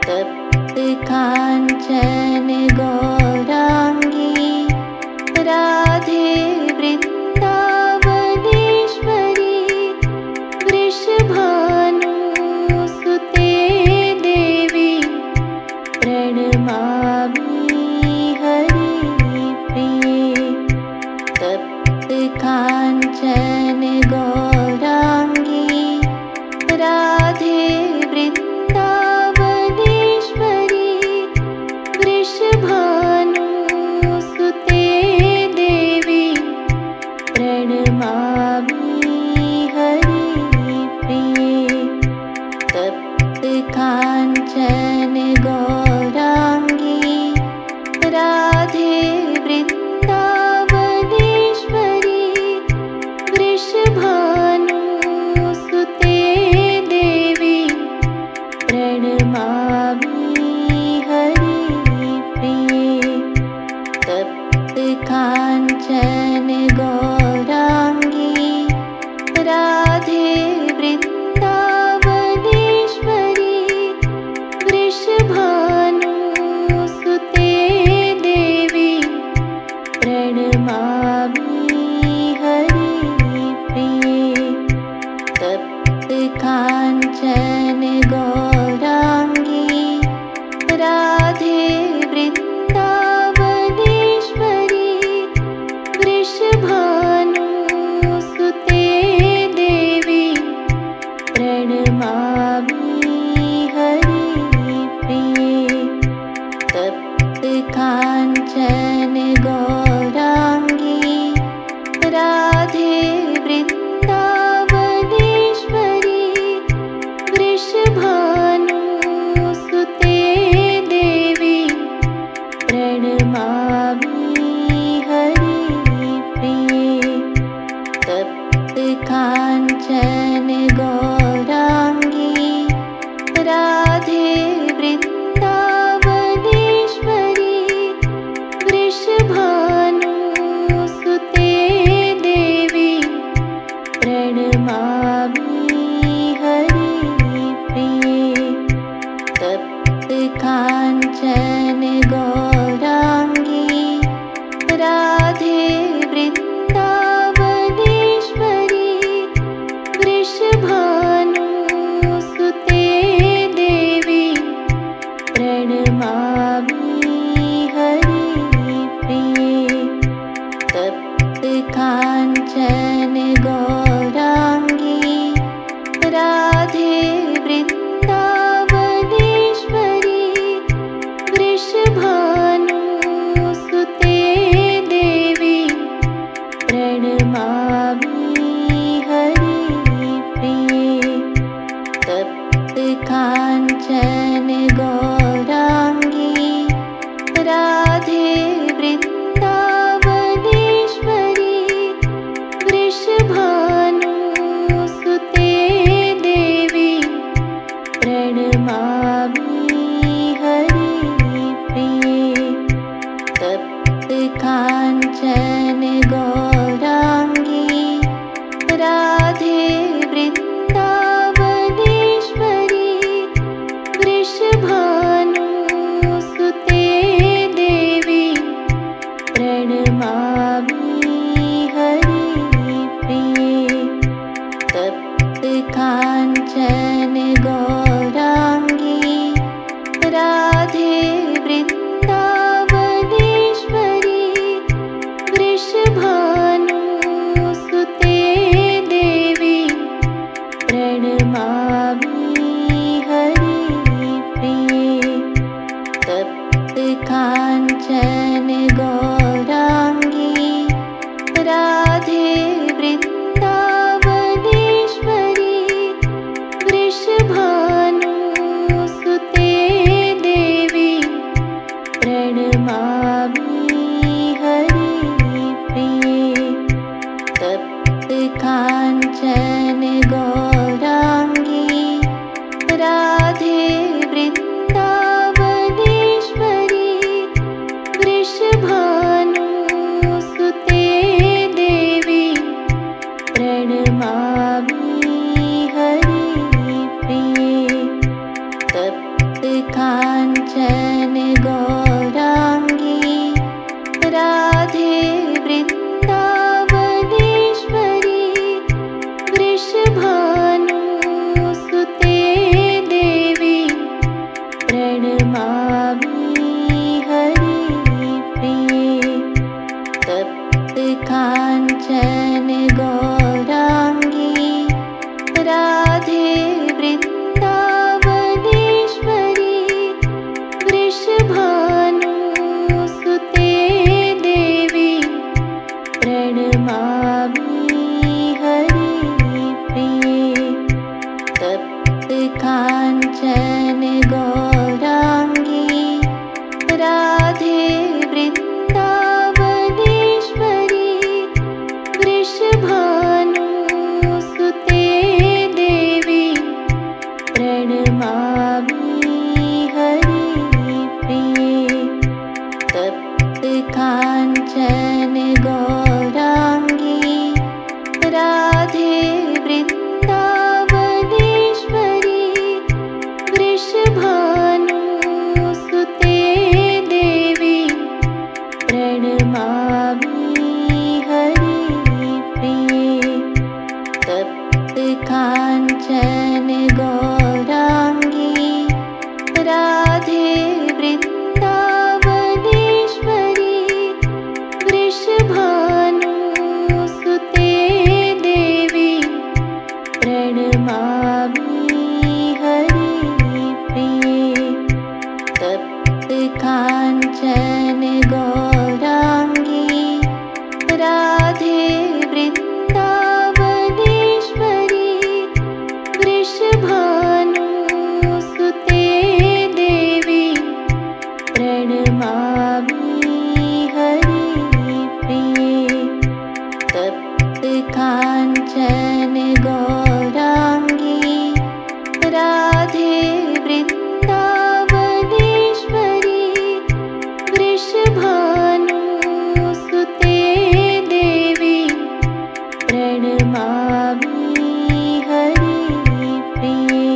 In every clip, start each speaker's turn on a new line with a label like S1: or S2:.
S1: तप्त काञ्चन गौराङ्गी राधे वृन्दावनेश्वरी वृषभानुसुते देवी प्रणमामि हरिप्रिये। तप्त काञ्चन गौराङ्गी राधे वृन्दावनेश्वरी वृषभानुसुते देवी प्रणमामि हरिप्रिये। तप्त काञ्चन गौराङ्गी राधे वृन्दावनेश्वरी वृषभानुसुते देवी प्रणमामि हरिप्रिये। तप्त काञ्चन गौराङ्गी राधे वृन्दावनेश्वरी वृषभानुसुते देवी प्रणमामि हरिप्रिये। तप्त काञ्चन गौराङ्गी राधे वृन्दावनेश्वरी वृषभानुसुते देवी प्रणमामि हरिप्रिये। तप्त काञ्चन गौराङ्गी राधे वृन्दावनेश्वरी वृषभानुसुते देवी प्रणमामि हरिप्रिये। तप्त काञ्चन गौराङ्गी राधे वृन्दावनेश्वरी वृषभानुसुते देवी प्रणमामि हरिप्रिये। तप्त काञ्चन गौराङ्गी राधे वृन्दावनेश्वरी वृषभानुसुते देवी प्रणमामि हरिप्रिये। तप्त काञ्चन गौराङ्गी राधे वृन्दावनेश्वरी वृषभानुसुते देवी प्रणमामि हरिप्रिये। तप्त काञ्चन गौराङ्गी राधे वृन्दावनेश्वरी वृषभानुसुते देवी प्रणमामि हरिप्रिये। तप्त काञ्चन गौराङ्गी राधे वृन्दावनेश्वरी वृषभानुसुते देवी प्रणमामि हरिप्रिये। तप्त काञ्चन गौराङ्गी राधे वृन्दावनेश्वरी वृषभानुसुते देवी प्रणमामि हरिप्रिये। तप्त काञ्चन गौराङ्गी राधे वृन्दावनेश्वरी वृषभानुसुते देवी प्रणमामि हरिप्रिये। तप्त काञ्चन गौराङ्गी राधे वृन्दावनेश्वरी वृषभानुसुते देवी प्रणमामि हरिप्रिये। काञ्चन गौराङ्गी राधे वृन्दावनेश्वरी वृषभानुसुते देवी प्रणमामि हरिप्रिये तप्त काञ्चन गौराङ्गी राधे वृन्दावनेश्वरी वृषभानुसुते देवी प्रणमामि हरिप्रिये तप्त काञ्चन गौराङ्गी राधे वृन्दावनेश्वरी वृषभानुसुते देवी प्रणमामि हरिप्रिये तप्त काञ्चन गौराङ्गी राधे वृन्दावनेश्वरी वृषभानुसुते देवी प्रणमामि हरिप्रिये तप्त काञ्चन गौराङ्गी राधे वृन्दावनेश्वरी वृषभानुसुते देवी प्रणमामि हरिप्रिये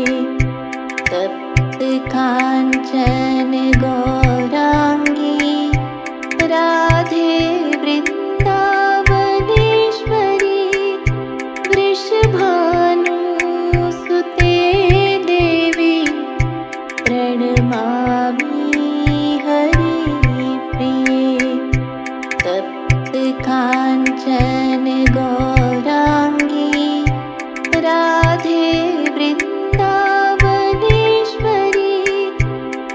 S1: तप्त काञ्चन गौराङ्गी राधे वृन्दावनेश्वरी वृषभानुसुते देवी प्रणमामि हरिप्रिये तप्त काञ्चन गौराङ्गी राधे वृन्दावनेश्वरी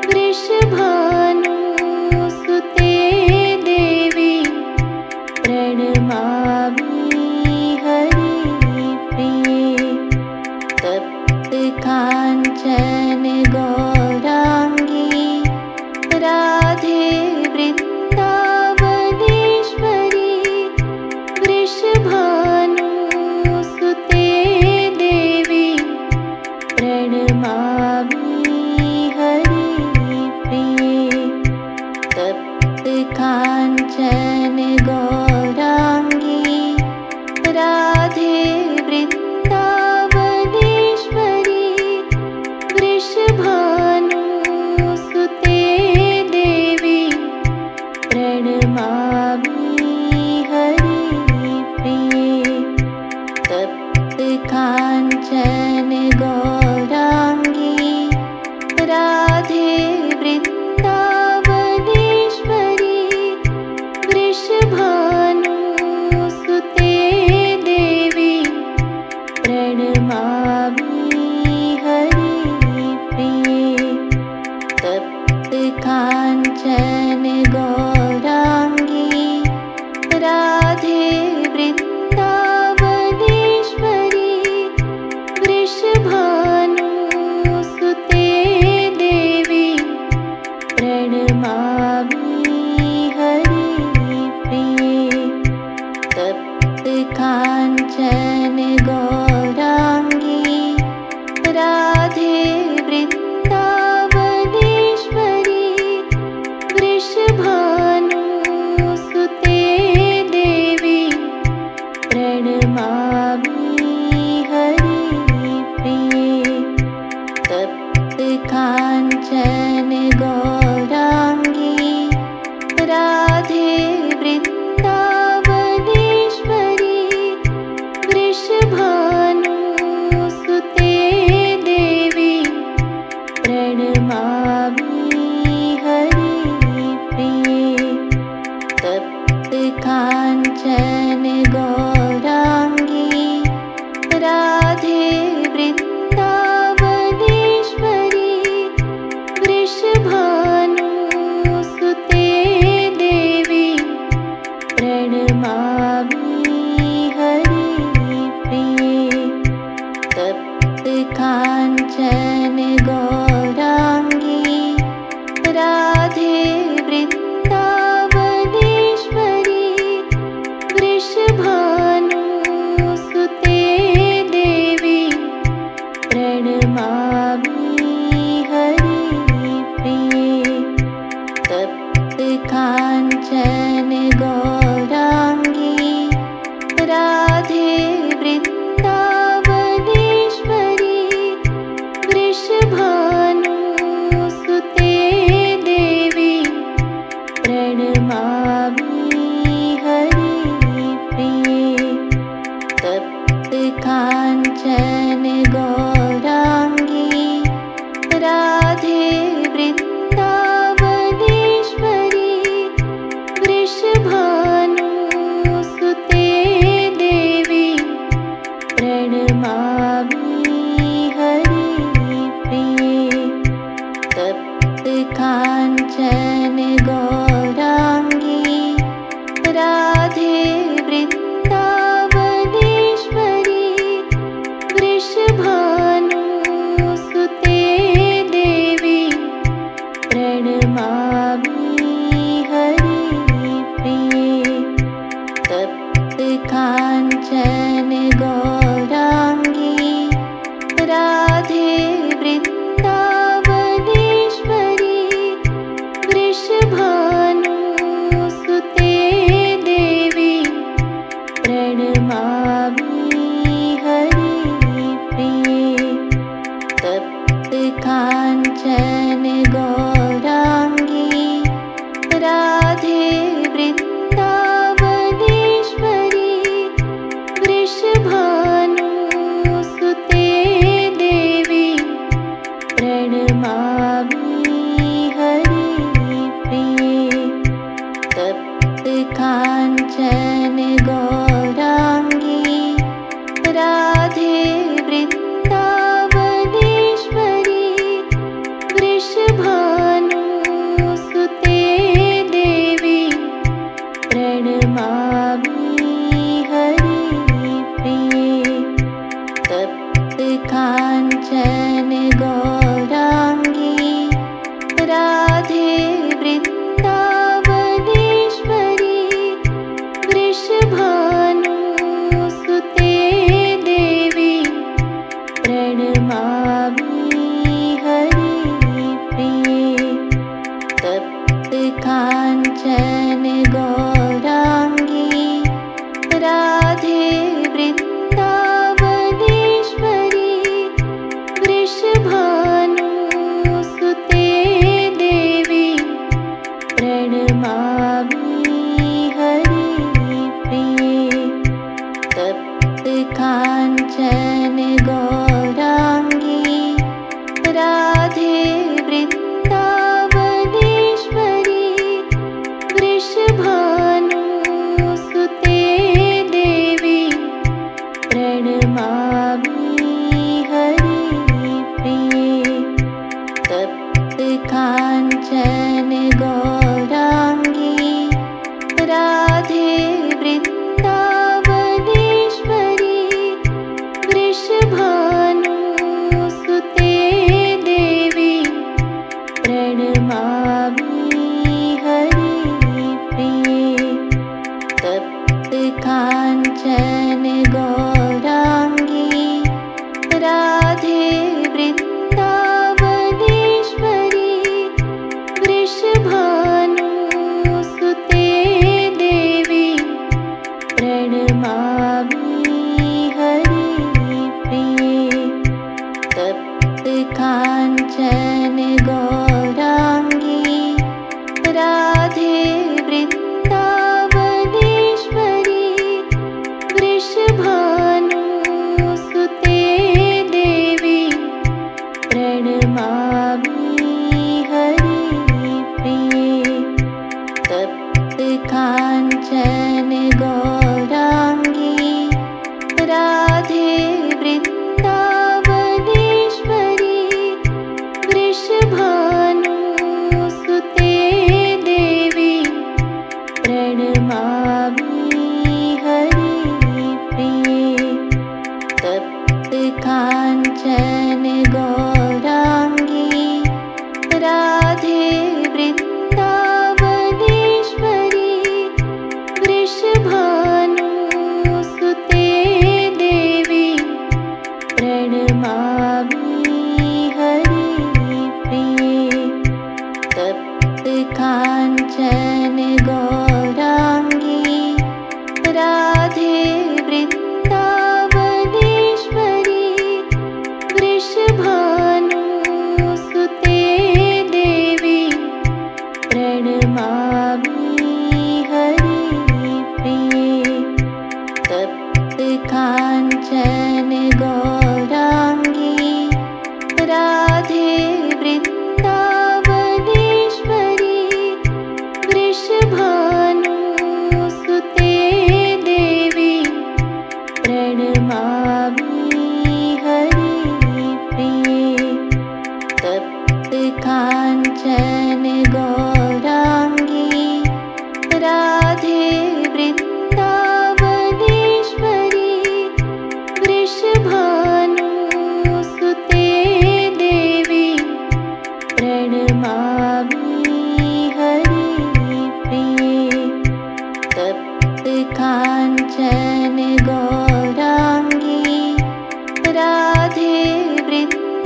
S1: वृषभानुसुते देवी प्रणमामि हरिप्रिये तप्त काञ्चन गौराङ्गी राधे वृन्दावनेश्वरी वृषभानुसुते देवी प्रणमामि हरिप्रिये तप्त काञ्चन गौराङ्गी राधे वृन्दावनेश्वरी वृषभानुसुते देवी प्रणमामि हरिप्रिये तप्त काञ्चन गौराङ्गी राधे वृन्दावनेश्वरी वृषभानुसुते देवी प्रणमामि हरिप्रिये तप्त काञ्चन गौराङ्गी राधे वृन्दावनेश्वरी वृषभानुसुते देवी प्रणमामि हरिप्रिये तप्त काञ्चन गौराङ्गी राधे वृन्दावनेश्वरी वृषभानुसुते देवी प्रणमामि हरिप्रिये तप्त काञ्चन गौराङ्गी राधे वृन्दावनेश्वरी वृषभानुसुते देवी प्रणमामि हरिप्रिये तप्त काञ्चन गौराङ्गी राधे वृन्दावनेश्वरी काञ्चन गौराङ्गी राधे वृन्दावनेश्वरी वृषभानुसुते देवी प्रणमामि हरिप्रिये तप्त काञ्चन गौराङ्गी राधे वृन्दावनेश्वरी वृषभानुसुते देवी प्रणमामि हरिप्रिये तप्त काञ्चन गौराङ्गी राधे वृन्दावनेश्वरी वृषभानुसुते देवी प्रणमामि हरिप्रिये तप्त काञ्चन गौराङ्गी राधे वृन्दावनेश्वरी वृषभानुसुते देवी प्रणमामि हरिप्रिये तप्त काञ्चन गौराङ्गी राधे वृन्दावनेश्वरी वृषभानुसुते देवी प्रणमामि हरिप्रिये तप्त काञ्चन गौराङ्गी राधे वृन्दावनेश्वरी वृषभानुसुते देवी प्रणमामि हरिप्रिये तप्त काञ्चन गौराङ्गी राधे वृन्दावनेश्वरी वृषभानुसुते देवी प्रणमामि हरिप्रिये तप्त काञ्चन गौराङ्गी राधे वृन्दावनेश्वरी वृषभानुसुते देवी प्रणमामि हरिप्रिये तप्त काञ्चन गौराङ्गी राधे वृन्दावनेश्वरी वृषभानुसुते देवी प्रणमामि हरिप्रिये तप्त काञ्चन गौराङ्गी राधे वृन्दावनेश्वरी वृषभानुसुते देवी प्रणमामि हरिप्रिये तप्त काञ्चन गौराङ्गी राधे वृन्दावनेश्वरी वृषभानुसुते देवी प्रणमामि हरिप्रिये तप्त काञ्चन गौराङ्गी राधे वृन्दावनेश्वरी वृषभानुसुते देवी प्रणमामि हरिप्रिये तप्त काञ्चन गौराङ्गी राधे वृन्दावनेश्वरी वृषभानुसुते राधे वृन्दावनेश्वरी वृषभानुसुते देवी प्रणमामि हरिप्रिये तप्तकाञ्चन गौराङ्गी राधे वृन्दावनेश्वरी वृषभानुसुते देवी प्रणमामि हरिप्रिये तप्तकाञ्चन गौराङ्गी राधे वृन्दावनेश्वरी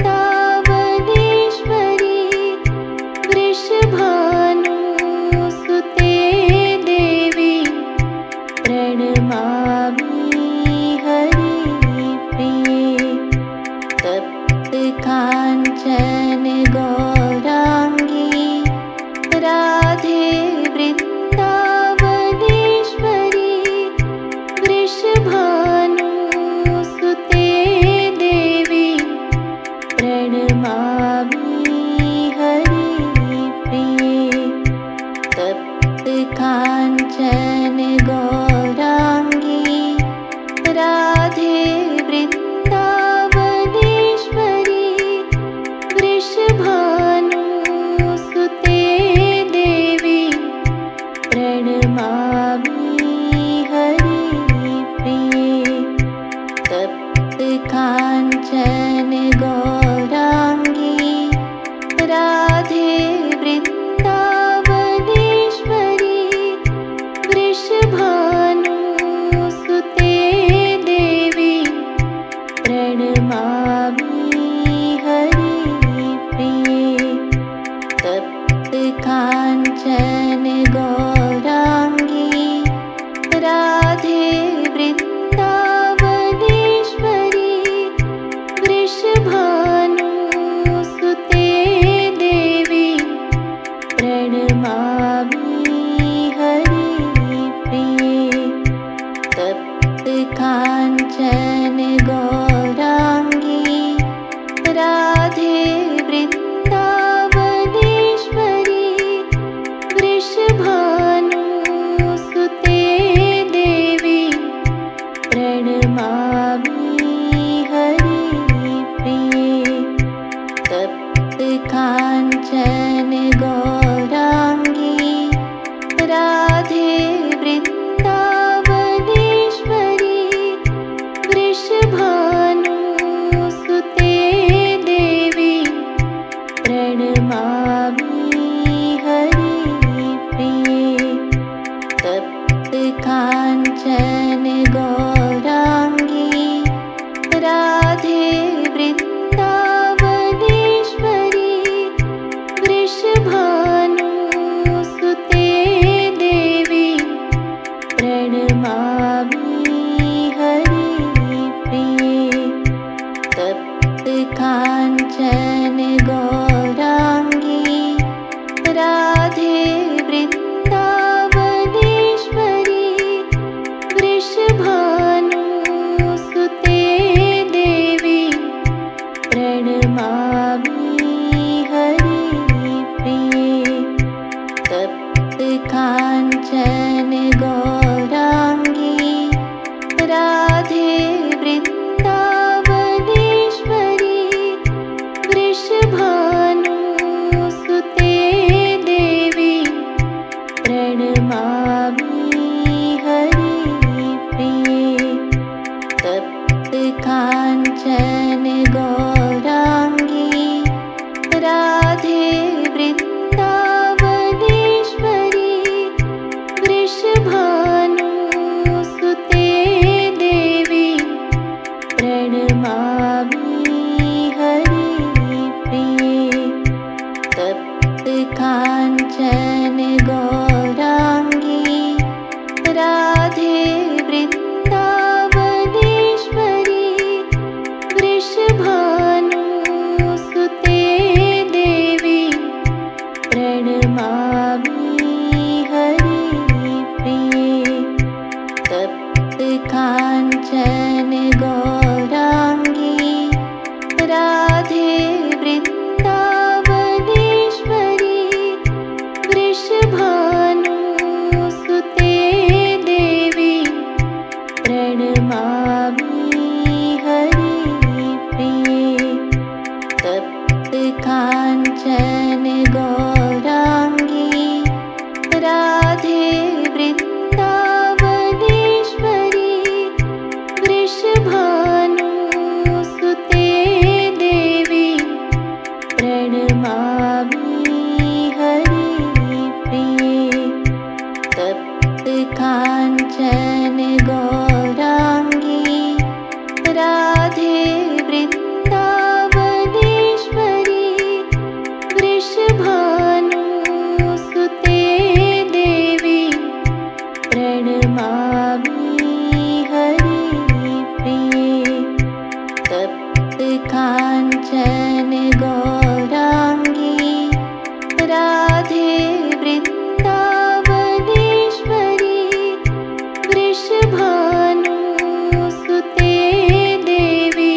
S1: वृषभानुसुते देवी प्रणमामि हरिप्रिये तप्तकाञ्चन गौराङ्गी राधे वृन्दावनेश्वरी वृषभानुसुते देवी प्रणमामि हरिप्रिये तप्तकाञ्चन गौराङ्गी राधे वृन्दावनेश्वरी वृषभानुसुते देवी प्रणमामि हरिप्रिये तप्तकाञ्चन गौराङ्गी राधे वृन्दावनेश्वरी वृषभानुसुते देवी प्रणमामि हरिप्रिये तप्तकाञ्चन गौराङ्गी राधे वृन्दावनेश्वरी वृषभानुसुते देवी प्रणमामि हरिप्रिये तप्तकाञ्चन गौराङ्गी राधे वृन्दावनेश्वरी वृषभानुसुते देवी प्रणमामि हरिप्रिये तप्तकाञ्चन गौराङ्गी राधे वृन्दावनेश्वरी वृषभानुसुते देवी प्रणमामि हरिप्रिये तप्तकाञ्चन गौराङ्गी राधे वृन्दावनेश्वरी वृषभानुसुते देवी प्रणमामि हरिप्रिये तप्तकाञ्चन गौराङ्गी राधे वृन्दावनेश्वरी वृषभानुसुते देवी प्रणमामि हरिप्रिये तप्तकाञ्चन गौराङ्गी राधे वृन्दावनेश्वरी वृषभानुसुते देवी प्रणमामि हरिप्रिये तप्तकाञ्चन गौराङ्गी राधे वृन्दावनेश्वरी वृषभानुसुते देवी प्रणमामि हरिप्रिये काञ्चन गौराङ्गी राधे वृन्दावनेश्वरी वृषभानुसुते देवी प्रणमामि हरिप्रिये तप्तकाञ्चन गौराङ्गी राधे वृन्दावनेश्वरी वृषभानुसुते देवी प्रणमामि हरिप्रिये तप्तकाञ्चन गौराङ्गी राधे वृन्दावनेश्वरी वृषभानुसुते देवी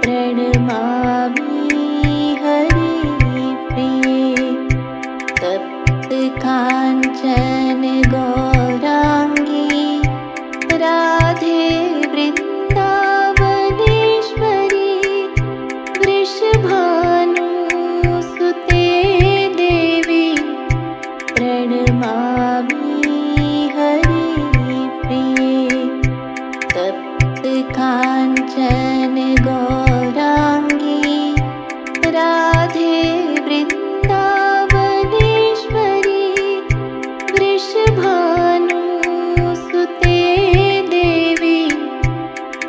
S1: प्रणमामि हरिप्रिये तप्तकाञ्चन गौराङ्गी राधे वृन्दावनेश्वरी वृषभानुसुते देवी प्रणमामि हरिप्रिये तप्तकाञ्चन गौराङ्गी राधे वृन्दावनेश्वरी वृषभानुसुते देवी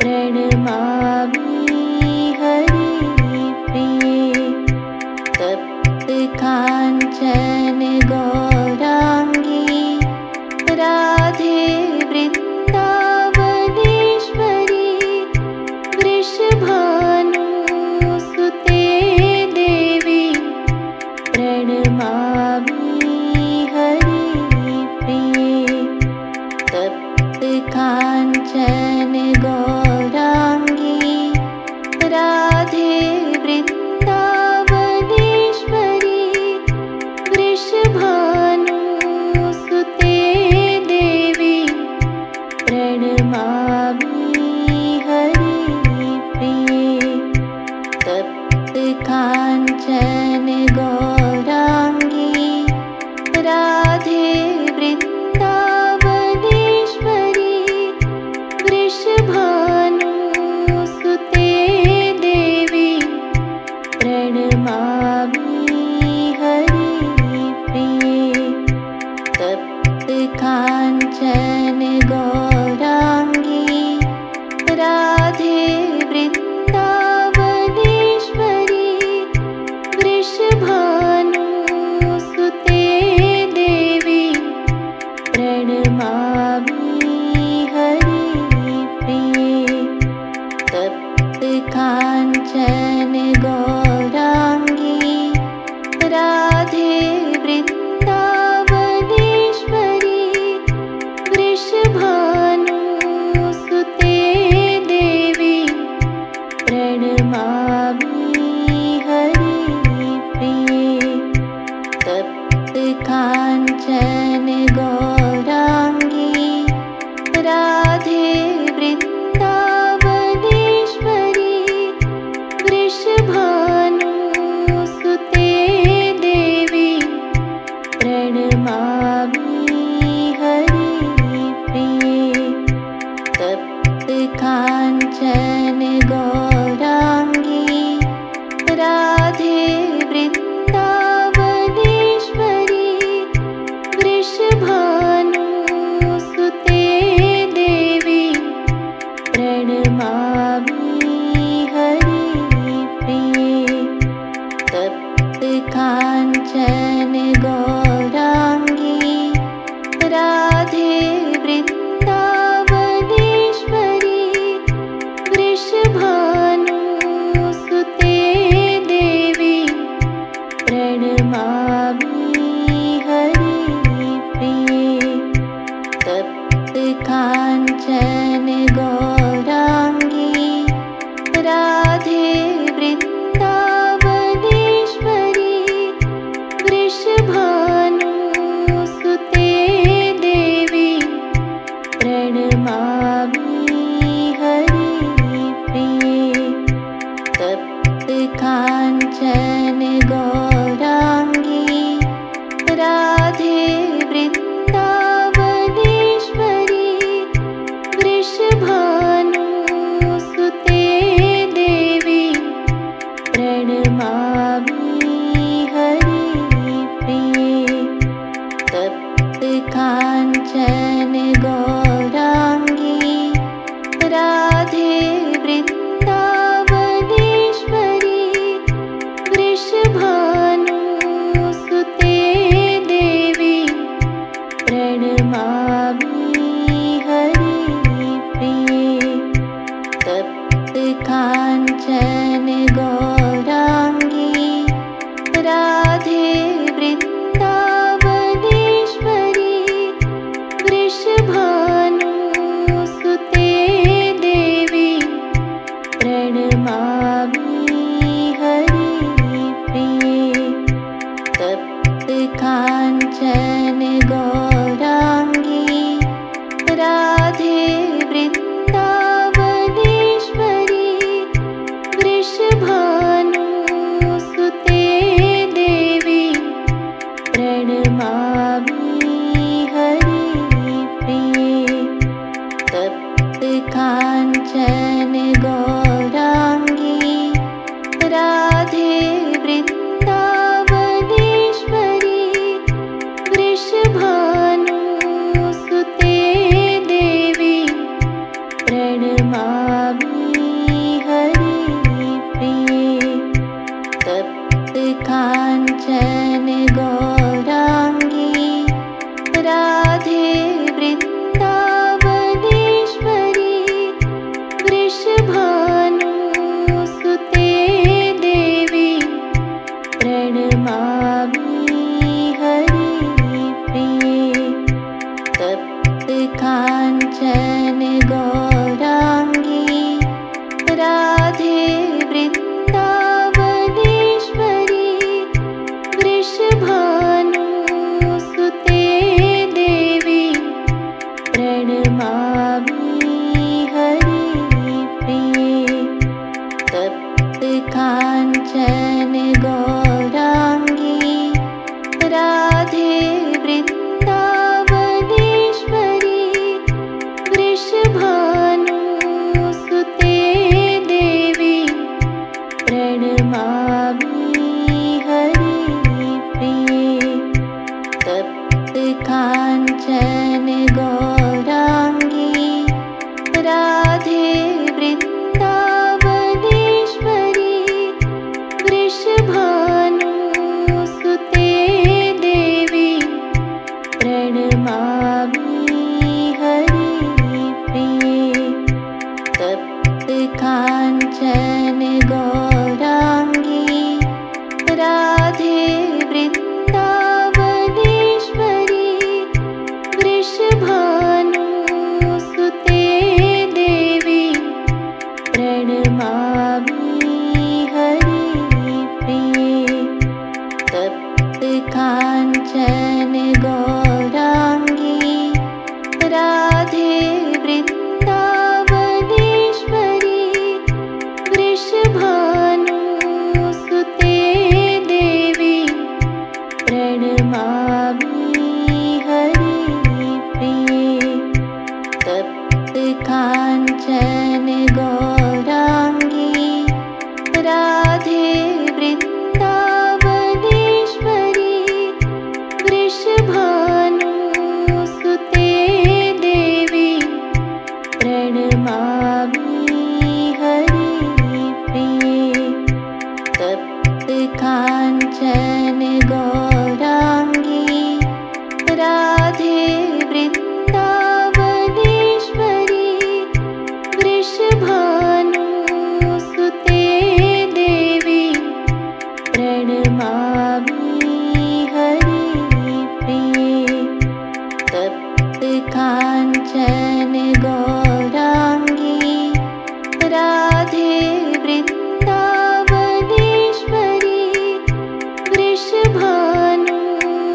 S1: प्रणमामि हरिप्रिये तप्तकाञ्चन गौराङ्गी राधे वृन्दावनेश्वरी वृषभानुसुते देवी प्रणमामि हरिप्रिये तप्तकाञ्चन गौराङ्गी राधे वृन्दावनेश्वरी वृषभानुसुते देवी प्रणमामि हरिप्रिये तप्तकाञ्चन गौराङ्गी राधे वृन्दावनेश्वरी वृषभानुसुते देवी प्रणमामि हरिप्रिये तप्तकाञ्चन गौराङ्गी राधे वृन्दावनेश्वरी वृषभानुसुते देवी प्रणमामि हरिप्रिये तप्तकाञ्चन गौराङ्गी राधे वृन्दावनेश्वरी वृषभानुसुते देवी प्रणमामि हरिप्रिये तप्तकाञ्चन गौराङ्गी राधे वृन्दावनेश्वरी वृषभानुसुते देवी प्रणमामि हरिप्रिये तप्तकाञ्चन गौराङ्गी राधे वृन्दावनेश्वरी वृषभानुसुते देवी प्रणमामि हरिप्रिये तप्तकाञ्चन गौराङ्गी राधे वृन्दावनेश्वरी वृषभानुसुते देवी प्रणमामि हरिप्रिये तप्तकाञ्चन गौराङ्गी राधे वृन्दावनेश्वरी काञ्चन गौराङ्गी राधे वृन्दावनेश्वरी वृषभानुसुते देवी प्रणमामि हरिप्रिये तप्त काञ्चन गौराङ्गी राधे वृन्दावनेश्वरी वृषभानुसुते देवी प्रणमामि हरिप्रिये तप्त काञ्चन गौराङ्गी राधे वृन्दावनेश्वरी वृषभानुसुते देवी प्रणमामि हरिप्रिये तप्त काञ्चन गौराङ्गी राधे वृन्दावनेश्वरी वृषभानुसुते देवी प्रणमामि हरिप्रिये तप्त काञ्चन गौराङ्गी राधे वृन्दावनेश्वरी वृषभानुसुते देवी प्रणमामि हरिप्रिये तप्त काञ्चन गौराङ्गी राधे वृन्दावनेश्वरी वृषभानुसुते देवी प्रणमामि हरिप्रिये तप्त काञ्चन गौराङ्गी राधे वृन्दावनेश्वरी वृषभानुसुते देवी प्रणमामि हरिप्रिये तप्त काञ्चन गौराङ्गी राधे वृन्दावनेश्वरी वृषभानुसुते देवी प्रणमामि हरिप्रिये तप्त काञ्चन गौराङ्गी राधे वृन्दावनेश्वरी वृषभानुसुते देवी प्रणमामि हरिप्रिये तप्त काञ्चन गौराङ्गी राधे वृन्दावनेश्वरी वृषभानुसुते देवी प्रणमामि हरिप्रिये तप्त काञ्चन गौराङ्गी राधे वृन्दावनेश्वरी वृषभानुसुते देवी प्रणमामि हरिप्रिये तप्त काञ्चन गौराङ्गी राधे वृन्दावनेश्वरी वृषभानुसुते देवी प्रणमामि हरिप्रिये तप्त काञ्चन गौराङ्गी राधे वृन्दावनेश्वरी वृषभानुसुते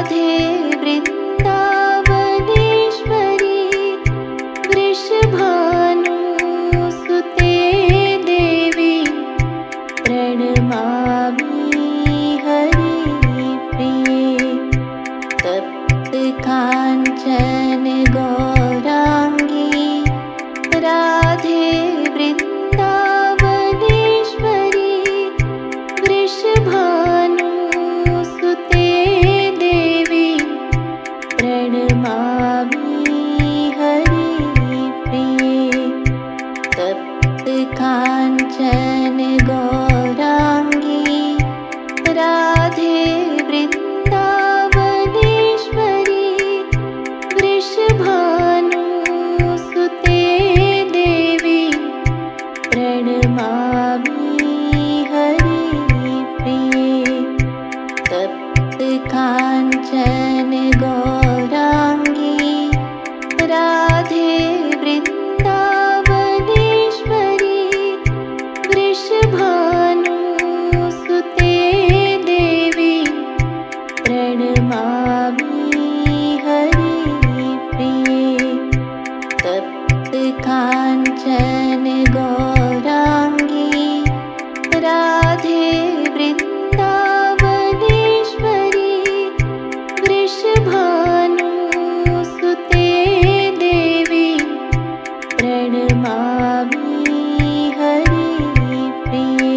S1: राधे वृन्दावनेश्वरी वृषभानुसुते देवी प्रणमामि हरिप्रिये तप्तकाञ्चन गौराङ्गी राधे वृन्दावनेश्वरी वृषभानुसुते देवी प्रणमामि हरिप्रिये तप्तकाञ्चन गौराङ्गी राधे वृन्दावनेश्वरी वृषभानुसुते देवी प्रणमामि हरिप्रिये तप्तकाञ्चन गौराङ्गी राधे वृन्दावनेश्वरी वृषभानुसुते देवी प्रणमामि हरिप्रिये तप्तकाञ्चन गौराङ्गी राधे वृन्दावनेश्वरी वृषभानुसुते देवी प्रणमामि हरिप्रिये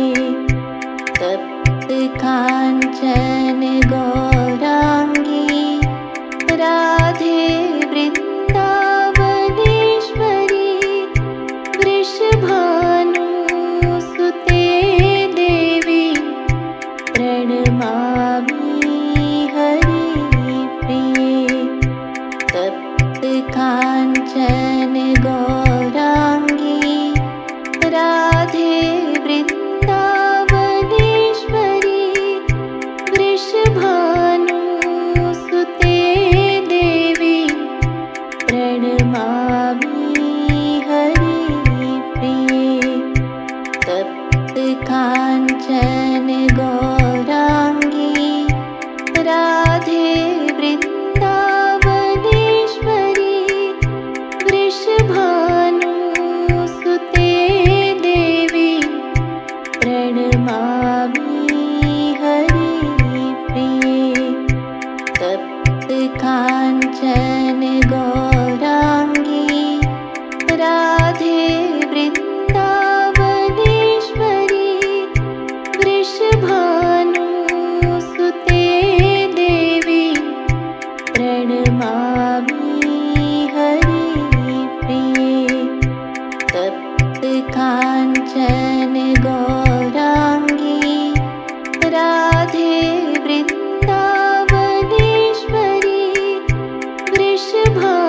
S1: तप्तकाञ्चन गौराङ्गी राधे वृन्दावनेश्वरी वृषभानुसुते देवी प्रणमामि हरिप्रिये तप्तकाञ्चन गौराङ्गी राधे वृन्दावनेश्वरी वृषभानुसुते देवी प्रणमामि हरिप्रिये तप्तकाञ्चन गौराङ्गी राधे वृन्दावनेश्वरी वृषभानुसुते देवी प्रणमामि हरिप्रिये तप्तकाञ्चन गौराङ्गी राधे वृन्दावनेश्वरी वृषभानुसुते देवी प्रणमामि हरिप्रिये तप्तकाञ्चन गौराङ्गी राधे वृन्दावनेश्वरी वृषभानुसुते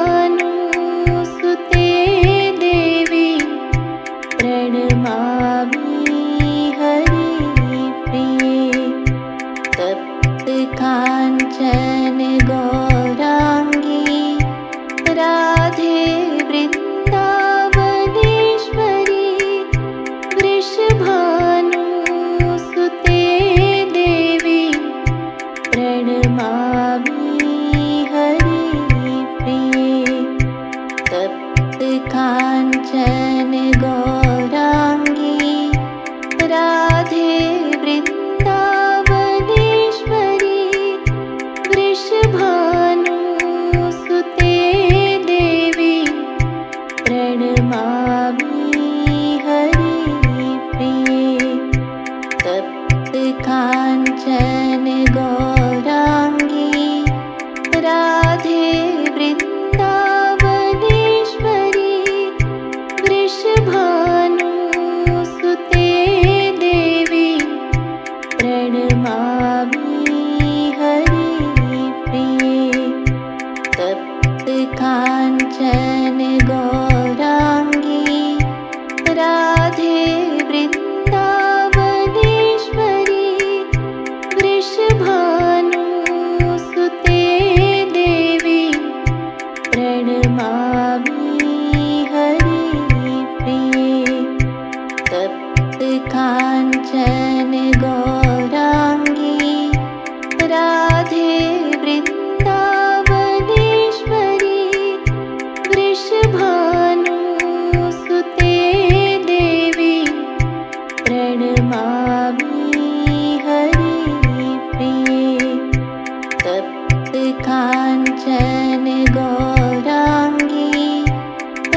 S1: काञ्चन गौराङ्गी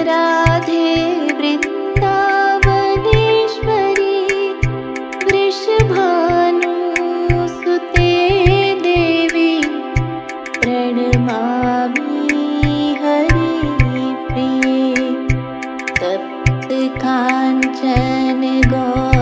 S1: राधे वृन्दावनेश्वरी वृषभानुसुते देवी प्रणमामि हरिप्रिये तप्त काञ्चन गौराङ्गी